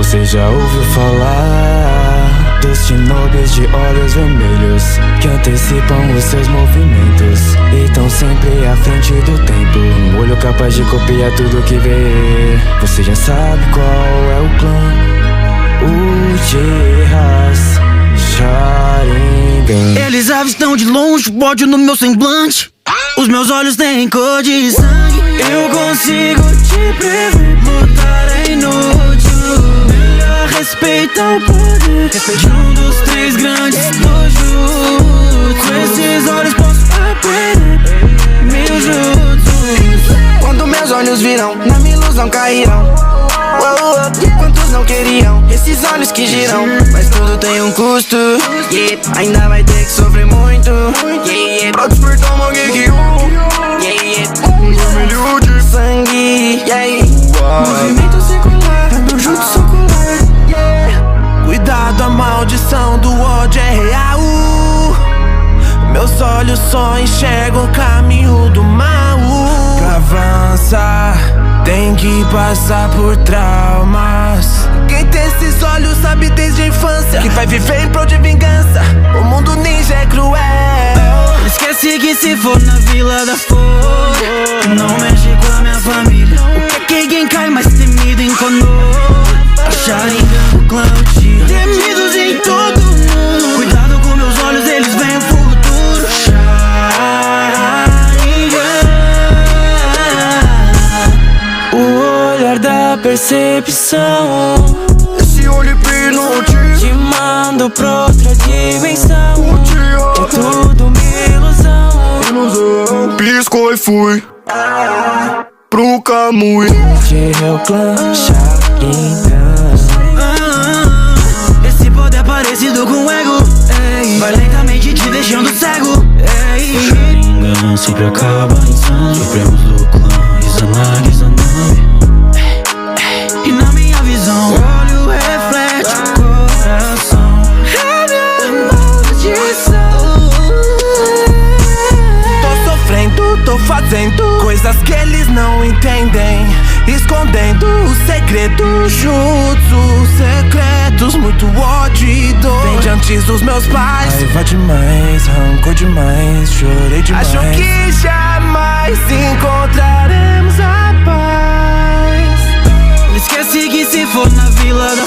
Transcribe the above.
Você já ouviu falar dos shinobis de olhos vermelhos que antecipam os seus movimentos e tão sempre à frente do tempo. Um olho capaz de copiar tudo que vê. Você já sabe qual é o clã Uchihas Sharingan. Eles avistam de longe, ódio no meu semblante. Os meus olhos têm cor de sangue. Eu consigo te prever, lutar é inútil. Melhor respeita o poder de um dos três grandes dojutsu. Com esses olhos posso aprender mil jutsu. Quando meus olhos viram, na minha ilusão caíram. Quantos não queriam esses olhos que giram? Mas tudo tem um custo, ainda vai ter que sofrer muito, pra despertar uma Gekiyu, vermelho de sangue, movimento circular, é meu jutsu socular. Cuidado, a maldição do ódio é real. Meus olhos só enxergam o caminho do mal. Pra avançar, tem que passar por traumas. Quem tem esses olhos sabe desde a infância que vai viver em prol de vingança. O mundo ninja é cruel. Esquece que se for na Vila da Flor, não mexe com a minha família. O que quem cai mais temido em Konoha? A Sharingan do clã Uchiha, temidos em todo mundo. Cuidado com meus olhos, eles veem o futuro. O olhar da percepção, Esse olho hipnotiza, te mando pra outra dimensão. É tudo uma ilusão. Piscou e fui pro Kamui. Uchiha é o clã Sharingan. Esse poder é parecido com o ego, vai lentamente te deixando cego. Sharingan sempre acaba em sangue. Supremos do clã Izanagi. E na minha visão, o olho reflete o coração. É minha maldição. Tô sofrendo, tô fazendo coisas que eles não entendem, escondendo os segredos, jutsu secretos, muito ódio e dor. Vem de antes dos meus pais. Raiva demais, rancor demais, chorei demais. Acho que jamais encontraremos a paz. Esquece que se for na Vila da